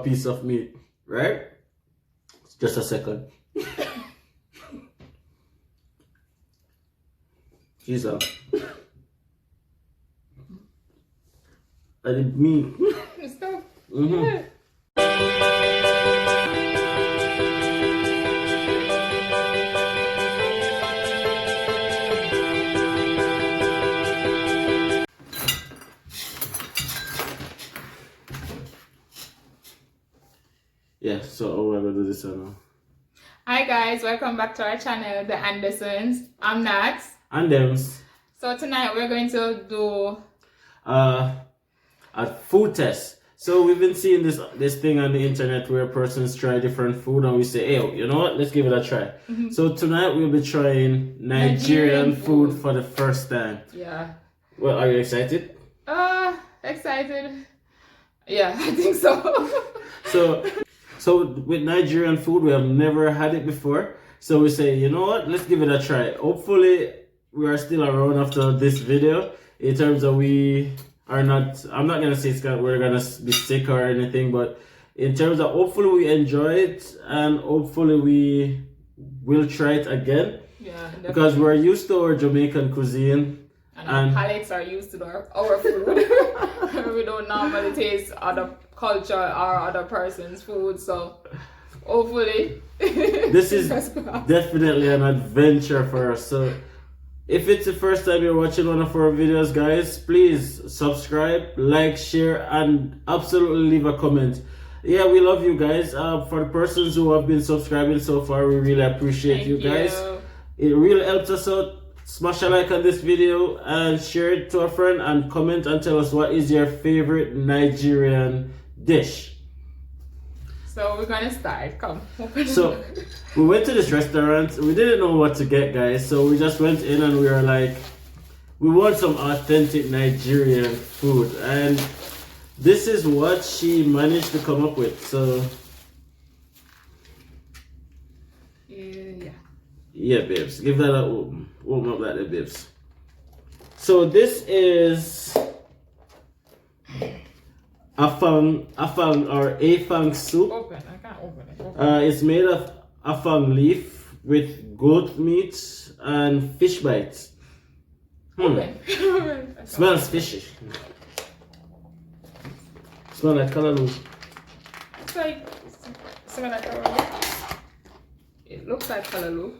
piece of meat, right? Just a second. Jesus. I did meat. Stop. Yeah, so we're gonna do this now. Hi guys, welcome back to our channel, DiAndersons. I'm Nat. And Dems. So tonight we're going to do a food test. So we've been seeing this thing on the internet where persons try different food and we say, hey, you know what? Let's give it a try. So tonight we'll be trying Nigerian food for the first time. Yeah. Well, are you excited? Excited. Yeah, I think so. So with Nigerian food, we have never had it before. So we say, you know what? Let's give it a try. Hopefully we are still around after this video. In terms of I'm not gonna say we're gonna be sick or anything, but in terms of hopefully we enjoy it and hopefully we will try it again. Yeah, definitely. Because we're used to our Jamaican cuisine. And our palates are used to our food. We don't normally taste other culture or other person's food, so hopefully this is definitely an adventure for us. So if it's the first time you're watching one of our videos, guys, please subscribe, like, share, and absolutely leave a comment. Yeah, we love you guys. For the persons who have been subscribing so far, we really appreciate Thank you guys. It really helps us out. Smash a like on this video and share it to a friend and comment and tell us what is your favorite Nigerian dish. So we're gonna start. Come. So we went to this restaurant. We didn't know what to get, guys. So we just went in and we were like, we want some authentic Nigerian food. And this is what she managed to come up with. So yeah, babes. Give that a warm up like that, babes. So this is Afang Soup. Open. I can't open it. It's made of Afang leaf with goat meat and fish bites. Open. Smells fishy. Smell like kalaloo. It's like smell like kalaloo. It looks like kalaloo.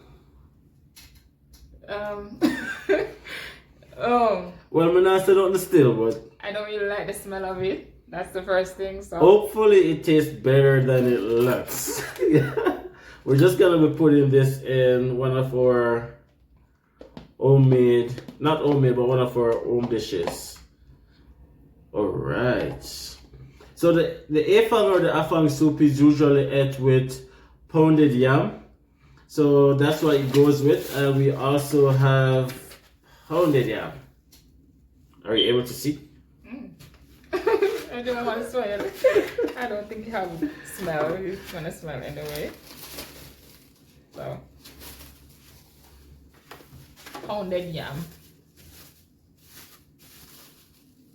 Oh. Well, I'm not saying nothing still, but I don't really like the smell of it. That's the first thing. So hopefully it tastes better than it looks. Yeah. We're just gonna be putting this in one of our not homemade, but one of our home dishes. Alright. So the afang or the afang soup is usually ate with pounded yam. So that's what it goes with. And we also have pounded yam. Are you able to see? I don't want to smell. I don't think you have smell. You're gonna smell anyway. So pounded yam.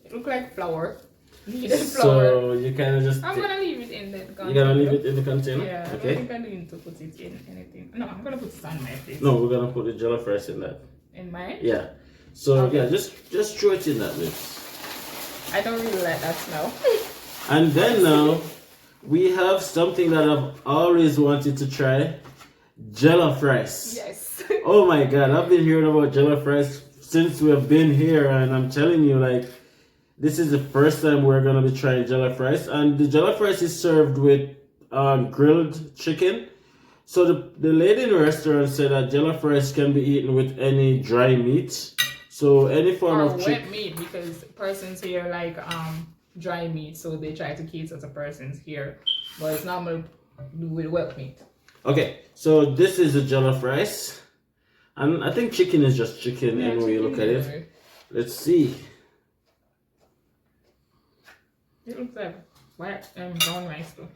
It looks like flour. Needed flour. So you kind of just. I'm gonna leave it in the container. You're gonna leave it in the container? Yeah. Okay. I don't think I need to put it in anything. No, I'm gonna put it on my face. No, we're gonna put the Jellof Rice in that. In mine? Yeah. So okay. yeah, just throw it in that bit. I don't really like that smell. And then now we have something that I've always wanted to try. Jellof Rice. Yes. Oh my god, I've been hearing about Jellof Rice since we have been here, and I'm telling you, like, this is the first time we're gonna be trying Jellof Rice. And the Jellof Rice is served with grilled chicken. So the lady in the restaurant said that Jellof Rice can be eaten with any dry meat. So any form of wet meat, because persons here like dry meat, so they try to cater to persons here. But it's normal with wet meat. Okay, so this is the Jellof Rice. And I think chicken is just chicken anyway you look at it. Let's see. It looks like white and brown rice too.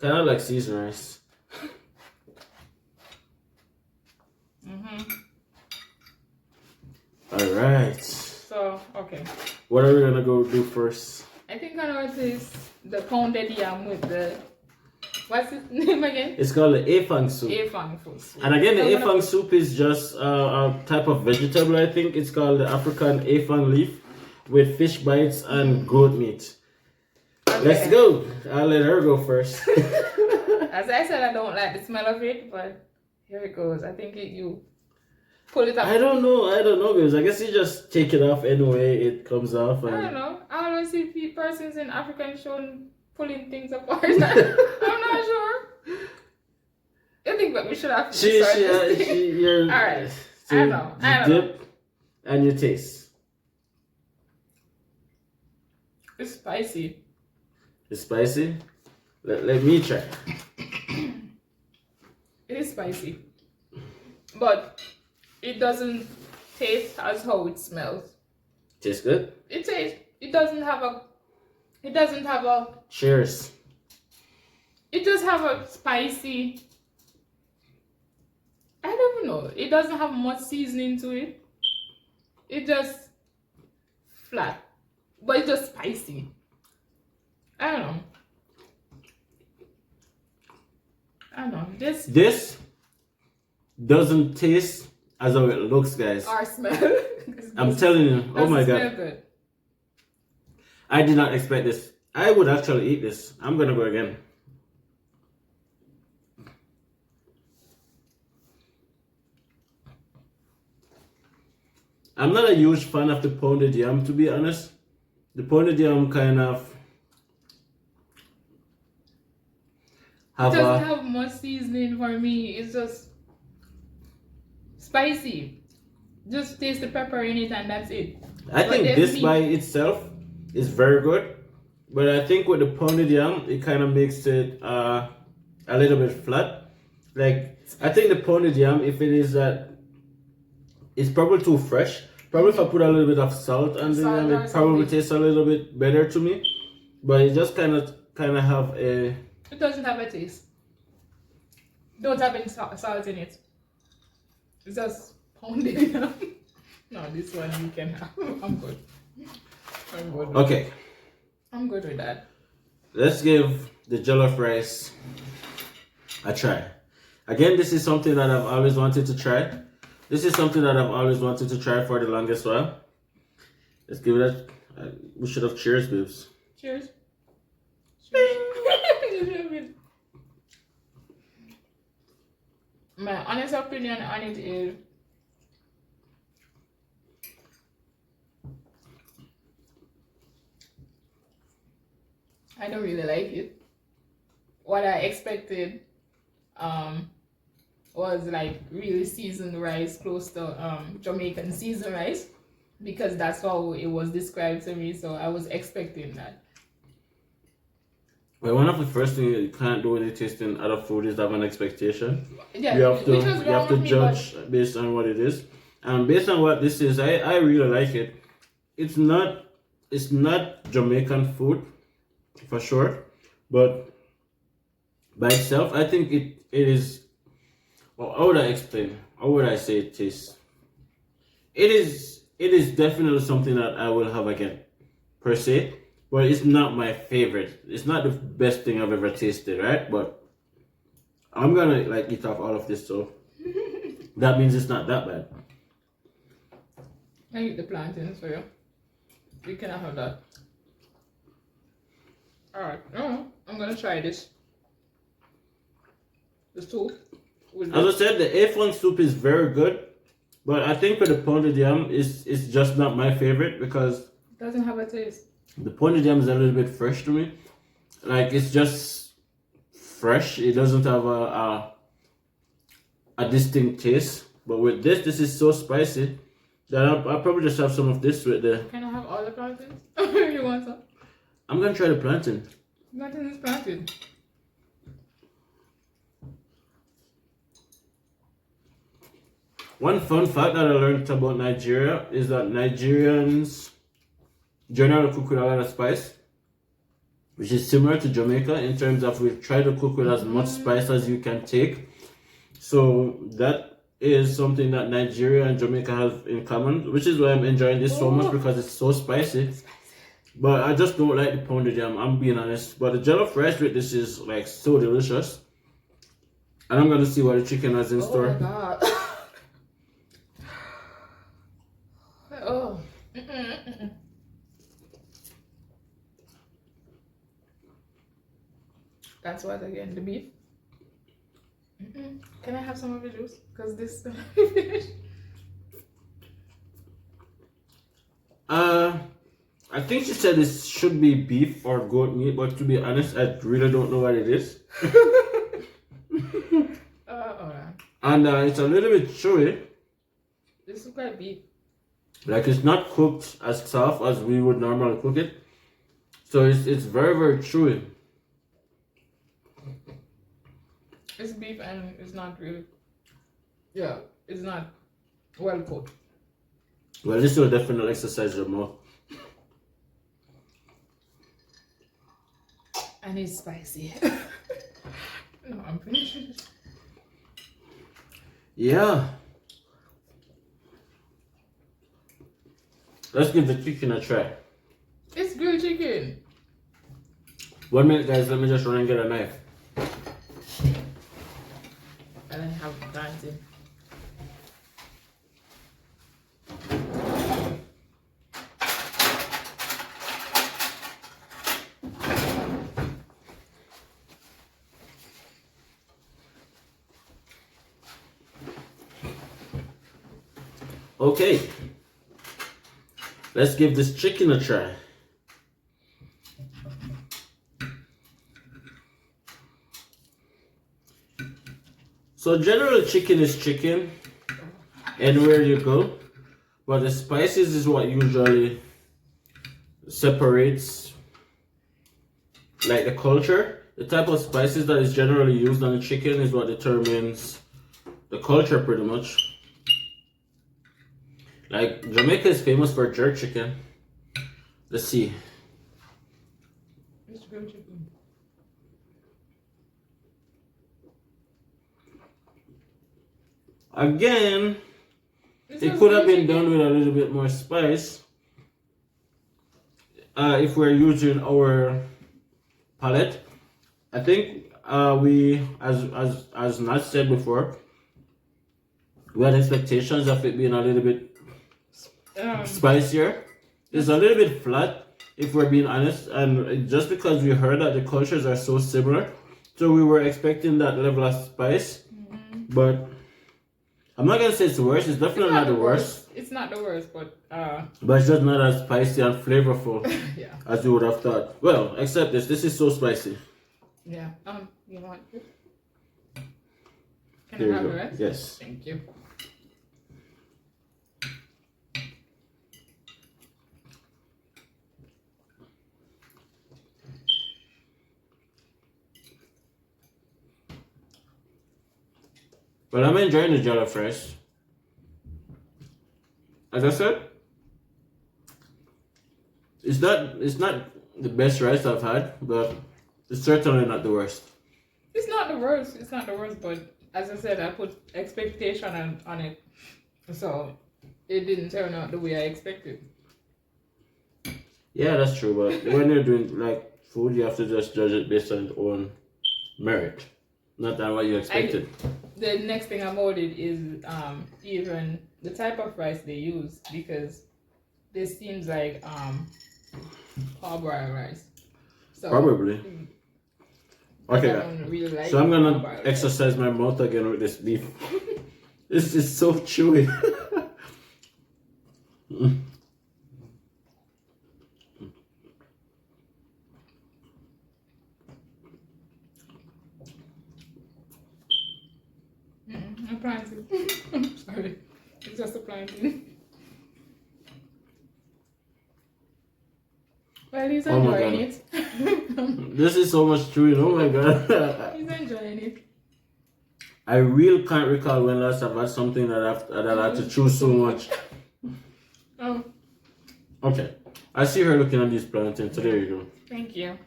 Kind of like seasoned rice. Alright. So, okay. What are we gonna go do first? I think I know what it is. the pounded yam with the, what's its name again? It's called the Afang Soup. Afang soup. And again, the Afang Soup is just a type of vegetable, I think. It's called the African Afang leaf with fish bites and goat meat. Okay. Let's go. I'll let her go first. As I said, I don't like the smell of it, but here it goes. I think you pull it up. I don't know, because I guess you just take it off anyway. It comes off. And... I don't know. I always see persons in African show pulling things apart. I'm not sure. I think that we should have to you're all right. So I know. Dip and you taste. It's spicy. It's spicy? Let me try. It is spicy. But it doesn't taste as how it smells. Tastes good? It doesn't have a Cheers. It does have a spicy, I don't know. It doesn't have much seasoning to it. It just flat. But it's just spicy. I don't know. This doesn't taste as how it looks, guys. Or smell. I'm telling you. Oh my god. Good. I did not expect this. I would actually eat this. I'm gonna go again. I'm not a huge fan of the pounded yam, to be honest. The pounded yam kind of it doesn't have much seasoning for me. It's just spicy. Just taste the pepper in it and that's it. I think this by itself is very good. But I think with the pounded yam, it kind of makes it a little bit flat. Like, I think the pounded yam, if it is that, it's probably too fresh. Probably if I put a little bit of salt on the yam, it probably tastes a little bit better to me. But it just kind of have a... It doesn't have a taste. Don't have any salt in it. It's just pounded yam. No, this one you can have. I'm good. Okay. I'm good with that. Let's give the jollof rice a try. Again, this is something that I've always wanted to try. This is something that I've always wanted to try for the longest while. Let's give it a... we should have cheers, babes. Cheers. My honest opinion on it is I don't really like it. What I expected was like really seasoned rice, close to Jamaican seasoned rice, because that's how it was described to me, so I was expecting that. Well, one of the first things you can't do when you're tasting other food is have an expectation. Yeah, you have to judge based on what it is. And based on what this is, I really like it. It's not Jamaican food for sure, but by itself, I think it is. Well, how would I explain? How would I say it tastes? It is definitely something that I will have again, per se. But it's not my favorite. It's not the best thing I've ever tasted, right? But I'm gonna like eat off all of this, so that means it's not that bad. I eat the plantains for you. You cannot have that. Alright, I'm gonna try this. The soup. As I said, the Afang soup is very good, but I think for the pounded yam, it's just not my favorite because it doesn't have a taste. The pounded yam is a little bit fresh to me. Like, it's just fresh. It doesn't have a distinct taste. But with this is so spicy that I'll probably just have some of this with the... Can I have all the plantains? You want some? I'm going to try the plantain. Plantain is plantain. One fun fact that I learned about Nigeria is that Nigerians generally cook with a lot of spice, which is similar to Jamaica in terms of we try to cook with as much spice as you can take. So that is something that Nigeria and Jamaica have in common, which is why I'm enjoying this so much, because it's so spicy. But I just don't like the pounded yam, I'm being honest. But the jollof rice with this is like so delicious. And I'm gonna see what the chicken has in store. Oh my god. Oh. That's what again, the beef. Can I have some of the juice? Because this is gonna be finished. I think she said this should be beef or goat meat, but to be honest, I really don't know what it is. Alright. And it's a little bit chewy. This is quite beef. Like it's not cooked as soft as we would normally cook it. So it's very, very chewy. It's beef and it's not really, yeah, it's not well cooked. Well, this will definitely exercise your mouth. And it's spicy. No, I'm finished. Yeah. Let's give the chicken a try. It's grilled chicken. 1 minute, guys. Let me just run and get a knife. And I have dancing. Okay. Let's give this chicken a try. So generally chicken is chicken anywhere you go, but the spices is what usually separates like the culture. The type of spices that is generally used on the chicken is what determines the culture pretty much. Like Jamaica is famous for jerk chicken. Let's see. It's grilled chicken. Again, This it is could have grilled been done with a little bit more spice. If we're using our palate, I think we, as Nat said before, we had expectations of it being a little bit spicier. It's a little bit flat, if we're being honest, and just because we heard that the cultures are so similar, so we were expecting that level of spice. But I'm not gonna say it's the worst. It's definitely not the worst. It's not the worst, but it's just not as spicy and flavorful yeah. as you would have thought. Well, except this. This is so spicy. Yeah. You want it? Can There I have you the go. rest? Yes. Thank you. Well, I'm enjoying the Jollof Rice. As I said, it's not the best rice I've had, but it's certainly not the worst. It's not the worst. It's not the worst, but as I said, I put expectation on it, so it didn't turn out the way I expected. Yeah, that's true. But when you're doing like food, you have to just judge it based on its own merit, not on what you expected. The next thing about it is even the type of rice they use, because this seems like parboiled rice. So Probably. Okay, I don't really like so I'm gonna parboiled rice. exercise my mouth again with this beef. This is so chewy. I'm planting. I'm sorry. It's just a planting. Well, he's Oh my enjoying God. it. This is so much chewing. Oh my God. He's enjoying it. I really can't recall when last I've had something that I had to chew so much. Oh, Okay. I see her looking at these plantains, so there you go. thank you.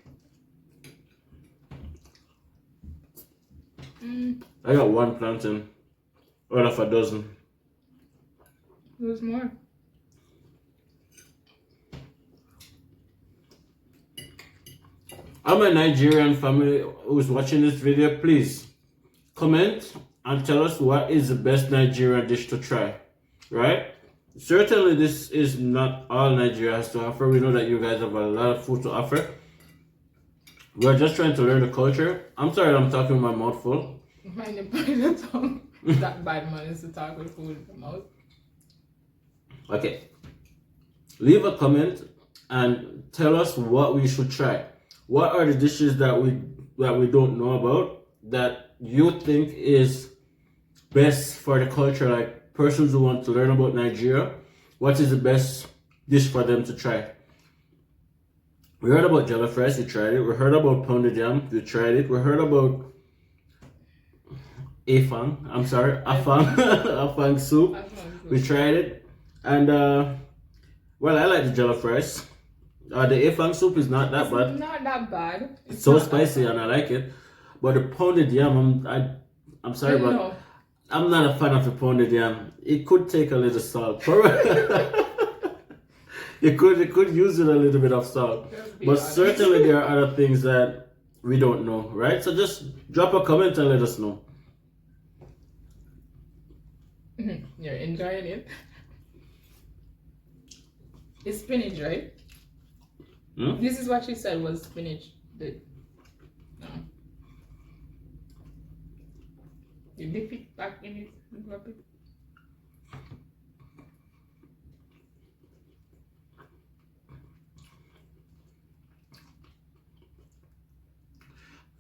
I got one plantain out of a dozen. There's more. I'm a Nigerian family who's watching this video. Please comment and tell us what is the best Nigerian dish to try. Right? Certainly, this is not all Nigeria has to offer. We know that you guys have a lot of food to offer. We're just trying to learn the culture. I'm sorry, I'm talking with my mouth full. Mind your tongue. That bad man is to talk with food in the mouth. Okay. Leave a comment and tell us what we should try. What are the dishes that we don't know about that you think is best for the culture, like persons who want to learn about Nigeria? What is the best dish for them to try? We heard about Jellof Rice, we tried it. We heard about pounded yam, we tried it. We heard about Afang Soup, we tried it. And well, I like the Jellof Rice. The Afang Soup is not that bad. It's not that bad. It's so spicy and I like it. But the pounded yam, I'm sorry, but I'm not a fan of the pounded yam. It could take a little salt. It could use it a little bit of salt. But certainly there are other things that we don't know, right? So just drop a comment and let us know. You're enjoying it. It's spinach, right? This is what she said was spinach. No. You dip it back in it and drop it.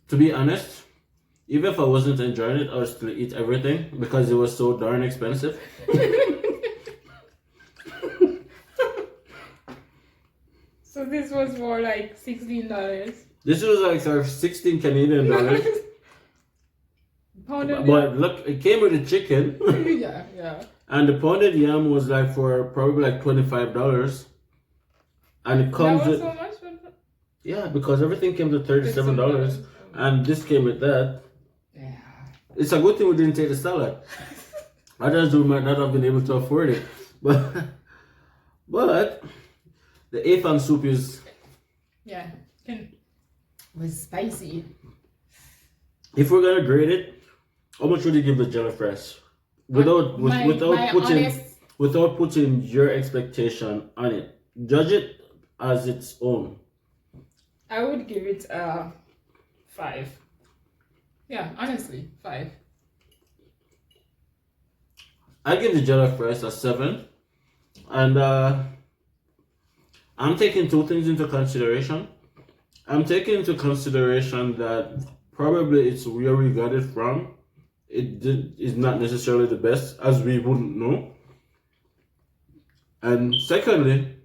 To be honest, even if I wasn't enjoying it, I would still eat everything because it was so darn expensive. So this was for like $16. This was like 16 Canadian dollars. But look, it came with the chicken. yeah. And the pounded yam was like for probably like $25. And it comes that was with so much? yeah, because everything came to $37. And this came with that. Yeah. It's a good thing we didn't take the salad. Others we might not have been able to afford it. But the Afang soup is... yeah, it was spicy. If we're going to grade it, how much would you give the Jellof Rice? Without putting your expectation on it. Judge it as its own. I would give it a 5. Yeah, honestly, 5. I give the Jellof Rice a 7. And I'm taking two things into consideration. I'm taking into consideration that probably it's where we got it from. Is not necessarily the best, as we wouldn't know. And secondly,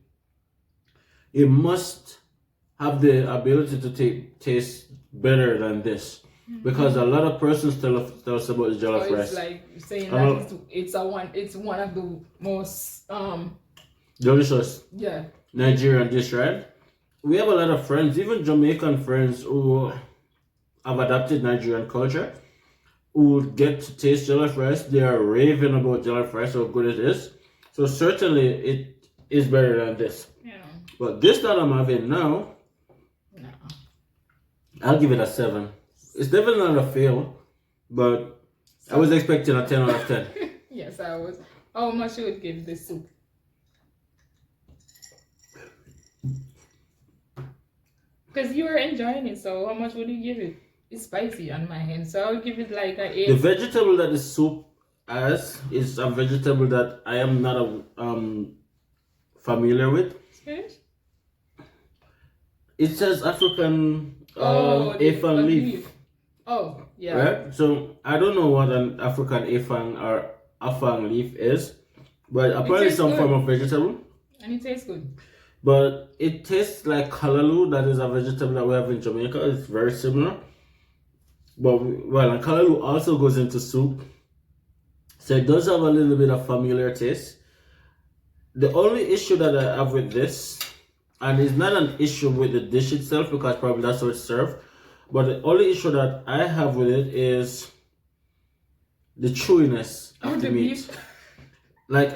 it must have the ability to taste better than this, because a lot of persons tell us about the Jellof Rice. It's like saying that it's one of the most delicious Nigerian dish, right? We have a lot of friends, even Jamaican friends, who have adopted Nigerian culture, who get to taste Jellof Rice. They are raving about Jellof Rice, how good it is. So certainly it is better than this. Yeah. But this that I'm having now, no. I'll give it a 7. It's definitely not a fail, but I was expecting a 10 out of 10. Yes, I was. How much you would give this soup? Because you were enjoying it, so how much would you give it? It's spicy on my hand, so I would give it like an 8. The vegetable that the soup has is a vegetable that I am not familiar with. Spinach? It says African Afang leaf. Oh, yeah. Right? So I don't know what an African Afang or Afang leaf is, but apparently it's some form of vegetable. And it tastes good. But it tastes like kalaloo, that is a vegetable that we have in Jamaica. It's very similar. But and kalaloo also goes into soup. So it does have a little bit of familiar taste. The only issue that I have with this, and it's not an issue with the dish itself because probably that's how it's served, but the only issue that I have with it is the chewiness of the meat. Beef. Like,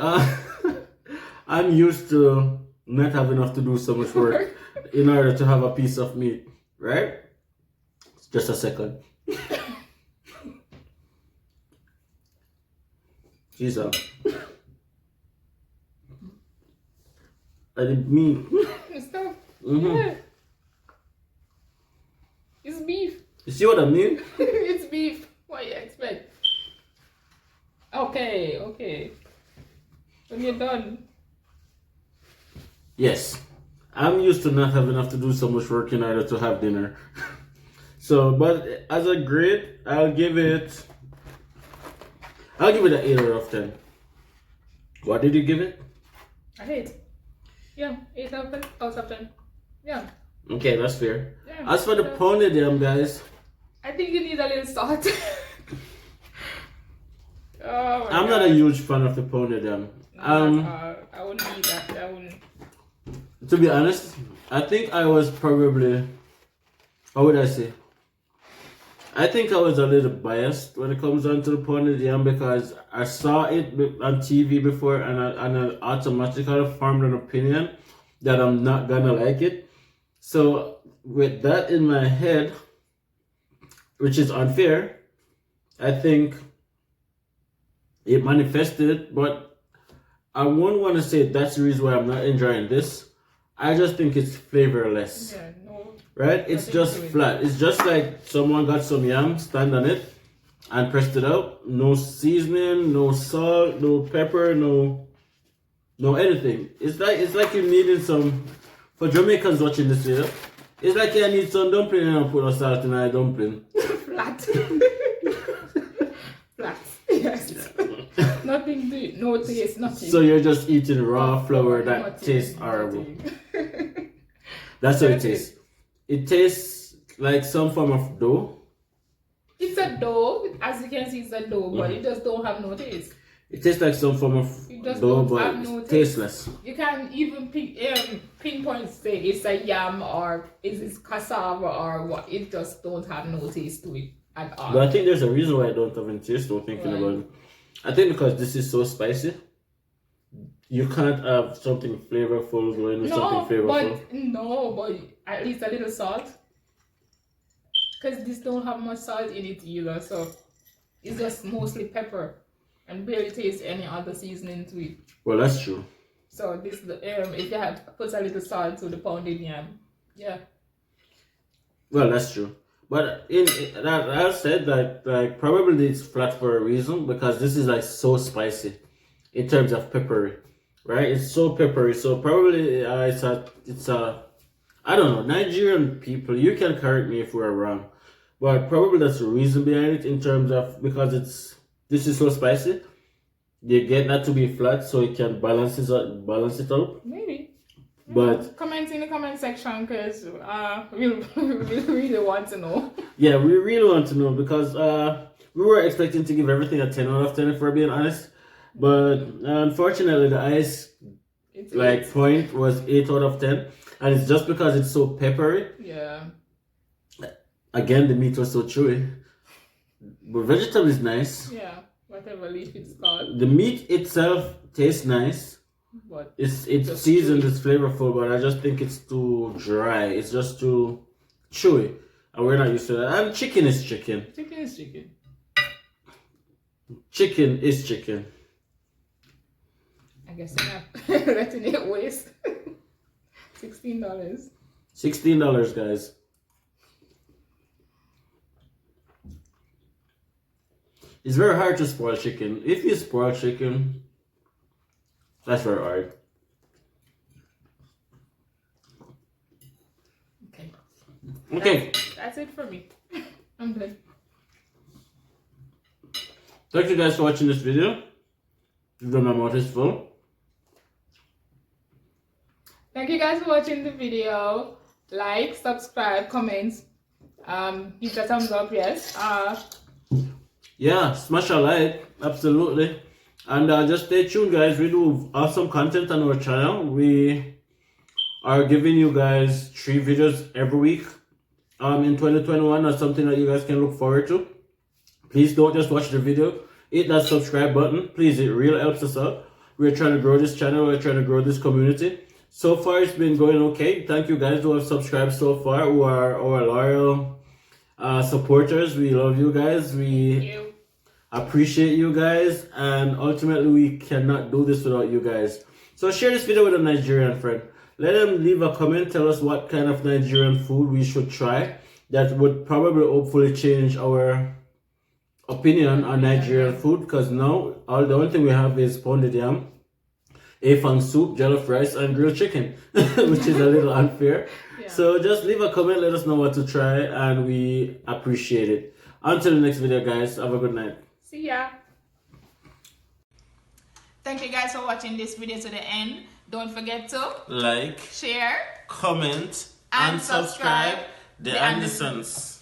I'm used to not having enough to do so much work in order to have a piece of meat. right? Just a second. Jesus. I did meat. Stuff. Mm-hmm. Yeah. It's beef. You see what I mean? It's beef. What you expect? Okay, okay. When you're done. Yes. I'm used to not having to do so much work in order to have dinner. So, but as a grade, I'll give it an 8 out of 10. What did you give it? I hate. Yeah, 8 out of 10. Yeah. Okay, that's fair. Yeah. As for the pounded yam, guys, I think you need a little salt. Oh I'm not a huge fan of the pounded yam. I wouldn't eat that. I wouldn't. To be honest, I think I was probably, how would I say? I think I was a little biased when it comes down to the pounded yam because I saw it on TV before and I automatically formed an opinion that I'm not gonna like it. So with that in my head, which is unfair, I think it manifested, but I won't want to say that's the reason why I'm not enjoying this. I just think it's flavorless. Yeah, no. Right? It's just flat. It's just like someone got some yam, stand on it, and pressed it out. No seasoning, no salt, no pepper, no anything. It's like you needed some. For Jamaicans watching this video, it's like you need some dumpling and put a salt in a dumpling. Flat. Flat. Yes. Nothing to it. No taste. Nothing. So you're just eating raw flour that Nothing, tastes horrible. nothing. That's how it tastes. It tastes like some form of dough. It's a dough. As you can see, it's a dough, but it just don't have no taste. It tastes like some form of It just dough, don't but have no taste. tasteless. You can't even pinpoint say it's a yam or is it cassava or what. It just don't have no taste to it at all. But I think there's a reason why I don't have any taste though, thinking Right. about it. I think because this is so spicy, you can't have something flavorful going with something flavorful. But at least a little salt. Because this don't have much salt in it either, so it's just mostly pepper and barely taste any other seasoning to it. Well, that's true. So this if you had put a little salt to the pounded yam, yeah. Well, that's true. But in that, I said that like probably it's flat for a reason because this is like so spicy in terms of peppery, right? It's so peppery, so probably it's a I don't know. Nigerian people, you can correct me if we're wrong, but probably that's the reason behind it in terms of because this is so spicy. You get that to be flat so it can balance it out. Maybe. But comment in the comment section because we really want to know. yeah, we really want to know because we were expecting to give everything a 10 out of 10 if we're being honest. But unfortunately the ice point was 8 out of 10. And it's just because it's so peppery. Yeah. Again, the meat was so chewy. But vegetable is nice. Yeah. Whatever leaf it's called. The meat itself tastes nice. But It's seasoned, it's flavorful, but I just think it's too dry. It's just too chewy. And we're not used to that. And chicken is chicken. Chicken is chicken. Chicken is chicken. I guess I'm not letting it waste. $16. $16, guys. It's very hard to spoil chicken. If you spoil chicken, that's very hard. Okay. That's it for me. I'm done. Thank you guys for watching this video. My mouth is full. Thank you guys for watching the video. Like, subscribe, comment. Give a thumbs up, yes. Yeah, smash a like, absolutely. And just stay tuned, guys. We do awesome content on our channel. We are giving you guys 3 videos every week. In 2021, that's something that you guys can look forward to. Please don't just watch the video. Hit that subscribe button. Please, it really helps us out. We're trying to grow this channel. We're trying to grow this community. So far, it's been going okay. Thank you guys who have subscribed so far, who are our loyal supporters. We love you guys. We appreciate you guys, and ultimately, we cannot do this without you guys. So share this video with a Nigerian friend. Let them leave a comment, tell us what kind of Nigerian food we should try. That would probably hopefully change our opinion on Nigerian food, because now the only thing we have is pounded yam, Afang Soup, Jellof Rice, and grilled chicken, which is a little unfair. Yeah. So just leave a comment, let us know what to try, and we appreciate it. Until the next video, guys, have a good night. See ya. Thank you guys for watching this video to the end. Don't forget to like, share, comment, and subscribe. DiAndersons.